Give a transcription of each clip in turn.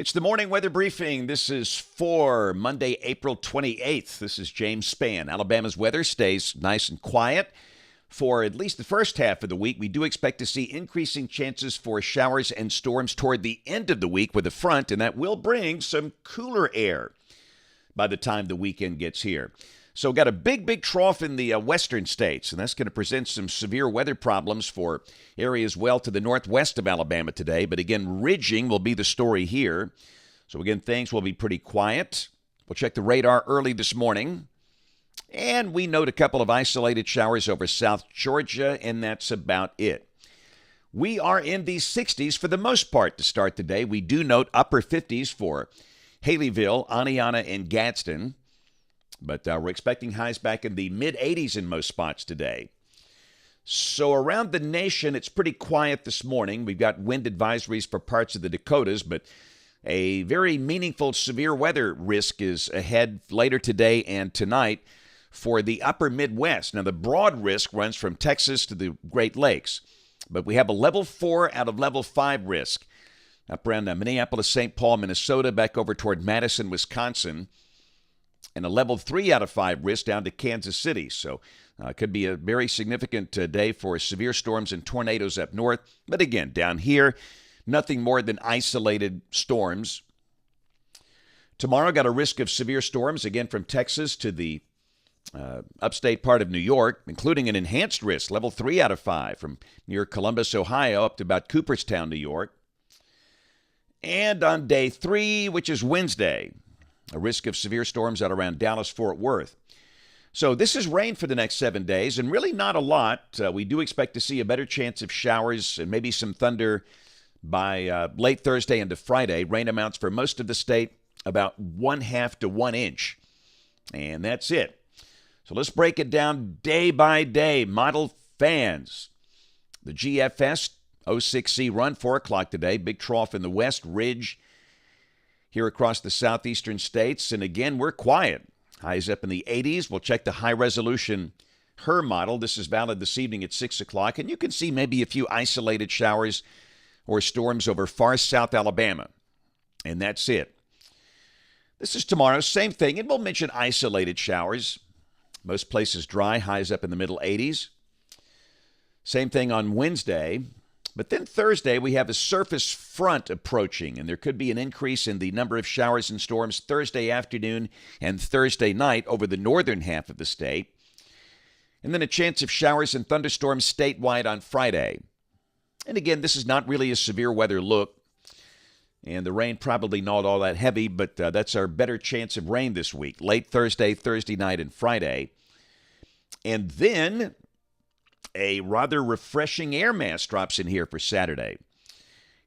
It's the morning weather briefing. This is for Monday, April 28th. This is James Spann. Alabama's weather stays nice and quiet for at least the first half of the week. We do expect to see increasing chances for showers and storms toward the end of the week with a front, and that will bring some cooler air by the time the weekend gets here. So got a big trough in the western states, and that's going to present some severe weather problems for areas well to the northwest of Alabama today. But again, ridging will be the story here. So again, things will be pretty quiet. We'll check the radar early this morning. And we note a couple of isolated showers over South Georgia, and that's about it. We are in the 60s for the most part to start the day. We do note upper 50s for Haleyville, Aniana, and Gadsden. But we're expecting highs back in the mid-80s in most spots today. So around the nation, it's pretty quiet this morning. We've got wind advisories for parts of the Dakotas, but a very meaningful severe weather risk is ahead later today and tonight for the upper Midwest. Now, the broad risk runs from Texas to the Great Lakes, but we have a level 4 out of level 5 risk up around Minneapolis, St. Paul, Minnesota, back over toward Madison, Wisconsin, and a level 3 out of 5 risk down to Kansas City. So it could be a very significant day for severe storms and tornadoes up north. But again, down here, nothing more than isolated storms. Tomorrow, got a risk of severe storms, again, from Texas to the upstate part of New York, including an enhanced risk, level 3 out of 5, from near Columbus, Ohio, up to about Cooperstown, New York. And on day 3, which is Wednesday, a risk of severe storms out around Dallas-Fort Worth. So this is rain for the next 7 days, and really not a lot. We do expect to see a better chance of showers and maybe some thunder by late Thursday into Friday. Rain amounts for most of the state about 1/2 to 1 inch. And that's it. So let's break it down day by day. Model fans. The GFS 06C run, 4 o'clock today. Big trough in the west, ridge here across the southeastern states. And again, we're quiet. Highs up in the 80s. We'll check the high-resolution HER model. This is valid this evening at 6 o'clock. And you can see maybe a few isolated showers or storms over far south Alabama. And that's it. This is tomorrow. Same thing. And we'll mention isolated showers. Most places dry. Highs up in the middle 80s. Same thing on Wednesday. But then Thursday, we have a surface front approaching, and there could be an increase in the number of showers and storms Thursday afternoon and Thursday night over the northern half of the state. And then a chance of showers and thunderstorms statewide on Friday. And again, this is not really a severe weather look, and the rain probably not all that heavy, but that's our better chance of rain this week, late Thursday, Thursday night, and Friday. And then a rather refreshing air mass drops in here for Saturday.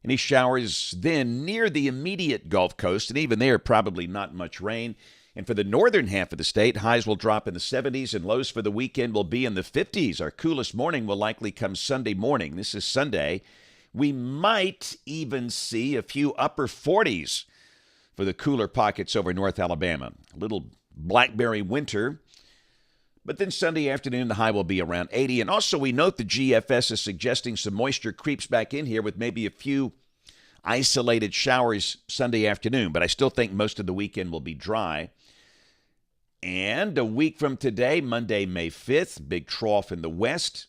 Any showers then near the immediate Gulf Coast, and even there, probably not much rain. And for the northern half of the state, highs will drop in the 70s, and lows for the weekend will be in the 50s. Our coolest morning will likely come Sunday morning. This is Sunday. We might even see a few upper 40s for the cooler pockets over North Alabama. A little blackberry winter. But then Sunday afternoon, the high will be around 80. And also, we note the GFS is suggesting some moisture creeps back in here with maybe a few isolated showers Sunday afternoon. But I still think most of the weekend will be dry. And a week from today, Monday, May 5th, big trough in the west.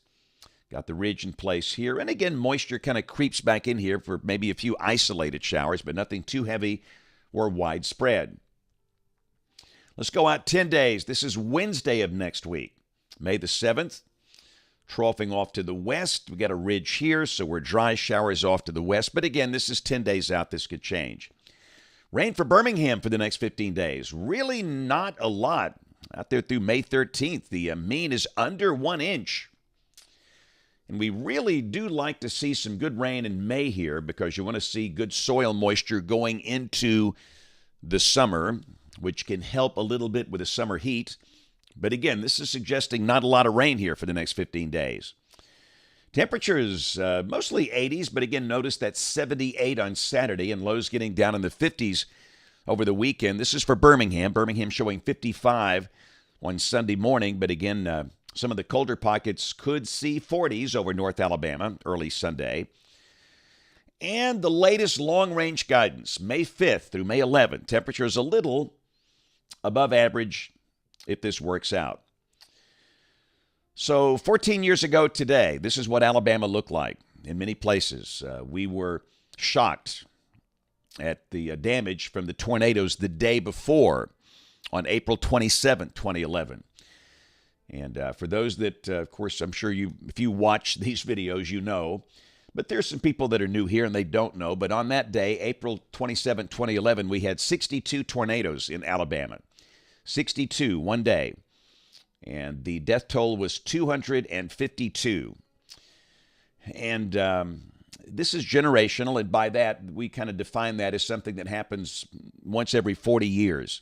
Got the ridge in place here. And again, moisture kind of creeps back in here for maybe a few isolated showers, but nothing too heavy or widespread. Let's go out 10 days. This is Wednesday of next week, May the 7th. Troughing off to the west. We got a ridge here, so we're dry, showers off to the west. But again, this is 10 days out. This could change. Rain for Birmingham for the next 15 days. Really not a lot out there through May 13th. The mean is under 1 inch. And we really do like to see some good rain in May here because you want to see good soil moisture going into the summer, which can help a little bit with the summer heat. But again, this is suggesting not a lot of rain here for the next 15 days. Temperatures mostly 80s, but again, notice that 78 on Saturday and lows getting down in the 50s over the weekend. This is for Birmingham. Birmingham showing 55 on Sunday morning, but again, some of the colder pockets could see 40s over North Alabama early Sunday. And the latest long-range guidance, May 5th through May 11th. Temperatures a little above average if this works out. So 14 years ago today, this is what Alabama looked like in many places. We were shocked at the damage from the tornadoes the day before on April 27, 2011. And for those that, of course, I'm sure if you watch these videos, you know, but there's some people that are new here and they don't know. But on that day, April 27, 2011, we had 62 tornadoes in Alabama. 62, one day. And the death toll was 252. And this is generational, and by that, we kind of define that as something that happens once every 40 years.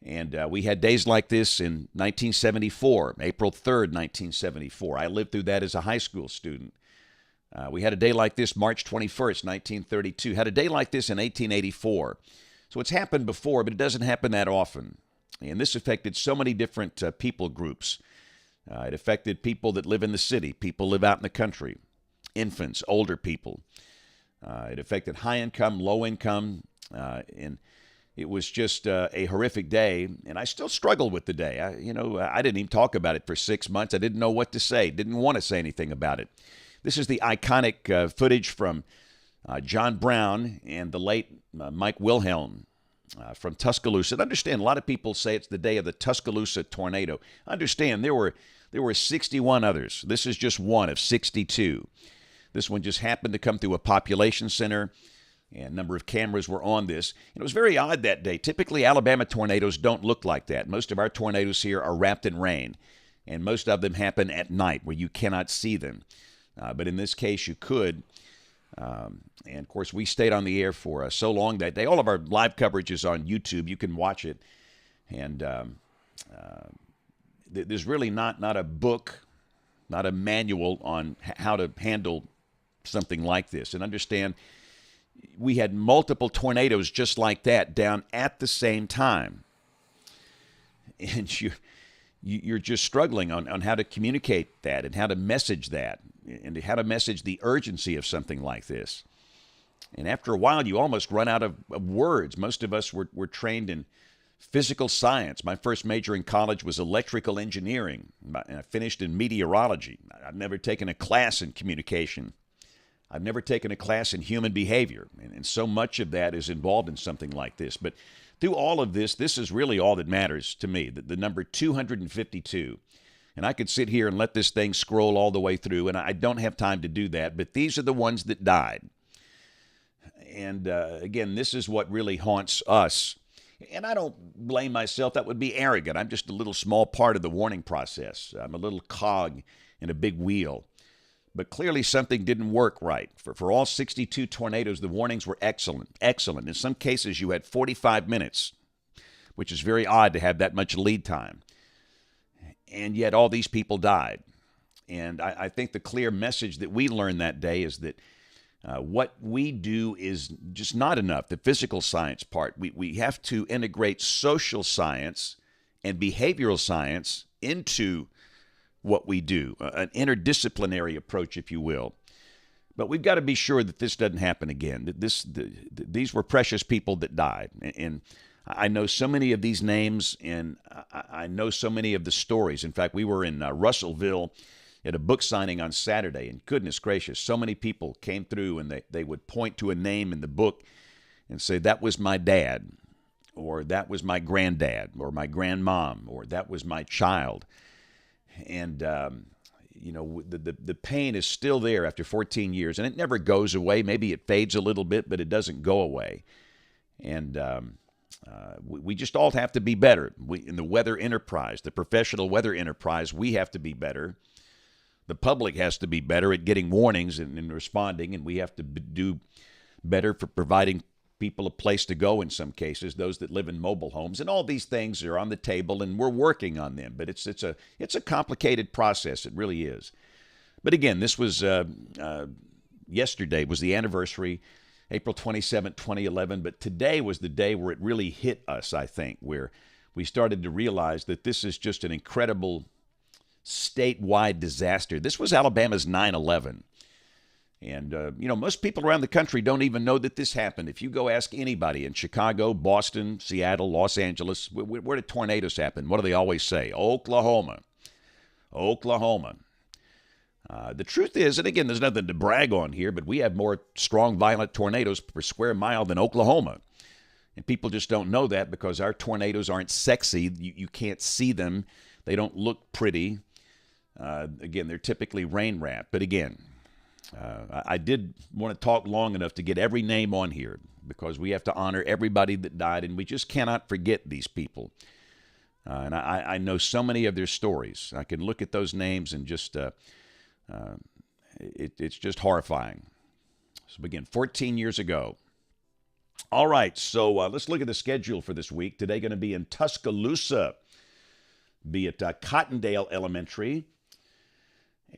And we had days like this in 1974, April 3rd, 1974. I lived through that as a high school student. We had a day like this March 21st, 1932. Had a day like this in 1884. So it's happened before, but it doesn't happen that often. And this affected so many different people groups. It affected people that live in the city, people live out in the country, infants, older people. It affected high income, low income, and it was just a horrific day, and I still struggle with the day. I didn't even talk about it for 6 months. I didn't know what to say, didn't want to say anything about it. This is the iconic footage from John Brown and the late Mike Wilhelm from Tuscaloosa. And understand, a lot of people say it's the day of the Tuscaloosa tornado. Understand, there were 61 others. This is just one of 62. This one just happened to come through a population center, and a number of cameras were on this. And it was very odd that day. Typically, Alabama tornadoes don't look like that. Most of our tornadoes here are wrapped in rain, and most of them happen at night where you cannot see them. But in this case, you could. And, of course, we stayed on the air for so long that day. All of our live coverage is on YouTube. You can watch it. And there's really not a book, not a manual on how to handle something like this. And understand, we had multiple tornadoes just like that down at the same time. And you're just struggling on how to communicate that and how to message that and how to message the urgency of something like this. And after a while, you almost run out of words. Most of us were trained in physical science. My first major in college was electrical engineering, and I finished in meteorology. I've never taken a class in communication. I've never taken a class in human behavior, and so much of that is involved in something like this. But through all of this, this is really all that matters to me, the number 252. And I could sit here and let this thing scroll all the way through, and I don't have time to do that, but these are the ones that died. And again, this is what really haunts us. And I don't blame myself. That would be arrogant. I'm just a little small part of the warning process. I'm a little cog in a big wheel. But clearly something didn't work right. For all 62 tornadoes, the warnings were excellent. Excellent. In some cases, you had 45 minutes, which is very odd to have that much lead time. And yet all these people died. And I think the clear message that we learned that day is that what we do is just not enough, the physical science part. We have to integrate social science and behavioral science into what we do, an interdisciplinary approach, if you will. But we've got to be sure that this doesn't happen again. These were precious people that died. And I know so many of these names, and I know so many of the stories. In fact, we were in Russellville at a book signing on Saturday, and goodness gracious, so many people came through, and they would point to a name in the book and say, that was my dad, or that was my granddad, or my grandmom, or that was my child. And, the pain is still there after 14 years, and it never goes away. Maybe it fades a little bit, but it doesn't go away. And we just all have to be better. In the weather enterprise, the professional weather enterprise, we have to be better. The public has to be better at getting warnings and responding, and we have to do better for providing people a place to go in some cases, those that live in mobile homes. And all these things are on the table, and we're working on them. But it's a complicated process. It really is. But again, this was yesterday was the anniversary, April 27, 2011. But today was the day where it really hit us, I think, where we started to realize that this is just an incredible statewide disaster. This was Alabama's 9/11. And, most people around the country don't even know that this happened. If you go ask anybody in Chicago, Boston, Seattle, Los Angeles, where do tornadoes happen? What do they always say? Oklahoma. Oklahoma. The truth is, and again, there's nothing to brag on here, but we have more strong, violent tornadoes per square mile than Oklahoma. And people just don't know that because our tornadoes aren't sexy. You can't see them. They don't look pretty. Again, they're typically rain wrapped. But again, I did want to talk long enough to get every name on here because we have to honor everybody that died, and we just cannot forget these people. And I know so many of their stories. I can look at those names and just, it's just horrifying. So again, 14 years ago. All right, so let's look at the schedule for this week. Today going to be in Tuscaloosa, be at Cottondale Elementary,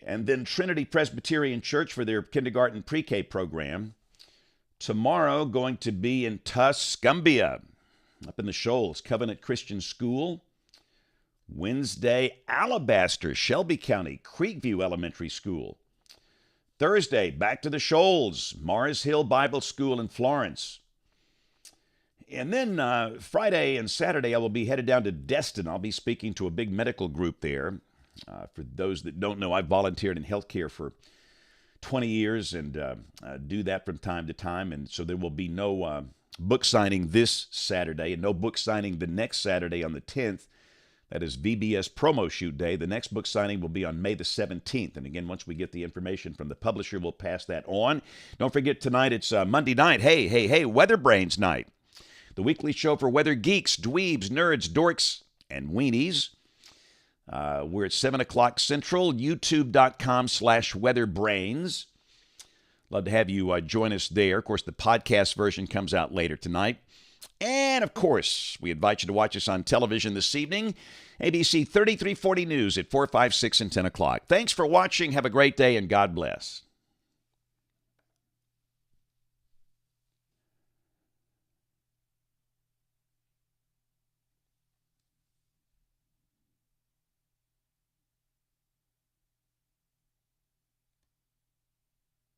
and then Trinity Presbyterian Church for their kindergarten pre-K program. Tomorrow going to be in Tuscumbia, up in the Shoals, Covenant Christian School. Wednesday, Alabaster, Shelby County, Creekview Elementary School. Thursday, back to the Shoals, Mars Hill Bible School in Florence. And then Friday and Saturday, I will be headed down to Destin. I'll be speaking to a big medical group there. For those that don't know, I've volunteered in healthcare for 20 years and do that from time to time. And so there will be no book signing this Saturday and no book signing the next Saturday on the 10th. That is VBS Promo Shoot Day. The next book signing will be on May the 17th. And again, once we get the information from the publisher, we'll pass that on. Don't forget, tonight it's Monday night. Hey, Weather Brains night. The weekly show for weather geeks, dweebs, nerds, dorks, and weenies. We're at 7 o'clock Central, youtube.com/weatherbrains. Love to have you join us there. Of course, the podcast version comes out later tonight. And, of course, we invite you to watch us on television this evening, ABC 3340 News at 4, 5, 6, and 10 o'clock. Thanks for watching. Have a great day, and God bless.